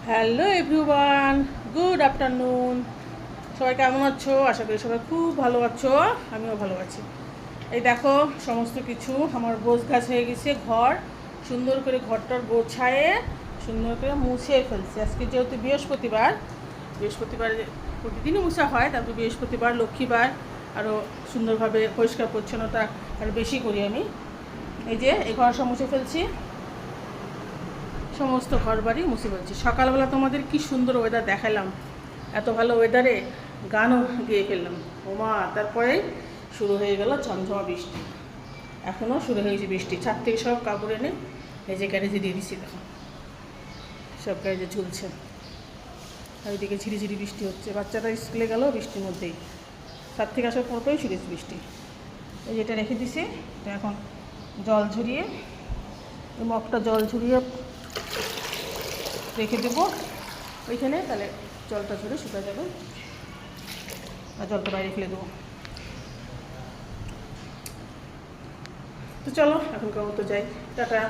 Hello everyone, good afternoon. সবাই কেমন আছো? আশা করি সবাই খুব ভালো আছো। আমিও ভালো আছি। এই দেখো, সমস্ত কিছু আমার গোছগাছ হয়ে গেছে। ঘর সুন্দর করে ঘরটার গোছায়ে সুন্দর করে মুছে ফেলছি। আজকে যেহেতু বৃহস্পতিবার, প্রতিদিনই মুছা হয়, তারপর বৃহস্পতিবার লক্ষ্মীবার আরও সুন্দরভাবে পরিষ্কার পরিচ্ছন্নতা আরও বেশি করি আমি। এই যে এই ঘর সব মুছে ফেলছি, সমস্ত ঘর বাড়ি মুছে ফেলছি। সকালবেলা তোমাদের কি সুন্দর ওয়েদার দেখালাম, এত ভালো ওয়েদারে গানও গেয়ে ফেললাম। ওমা, তারপরে শুরু হয়ে গেল ঝমঝমা বৃষ্টি। এখনও শুরু হয়েছে বৃষ্টি। ছাদ থেকে সব কাপড় এনে এই যে গ্যারেজে দিয়ে দিচ্ছি। দেখো সব গ্যারেজে ঝুলছে, আর ওইদিকে ঝিরিঝিরি বৃষ্টি হচ্ছে। বাচ্চাটা স্কুলে গেল বৃষ্টির মধ্যেই, ছাদ থেকে আসার পরপরই শুরু হয়েছে বৃষ্টি। এই যেটা রেখে দিছি, তো এখন জল ঝরিয়ে মগটা জল ঝরিয়ে রেখে দেবো ওইখানে, তাহলে জলটা ঝরে শুকা যাবে, আর জলটা বাইরে ফেলে দেবো। তো চলো এখনকার মতো যাই, টাটা।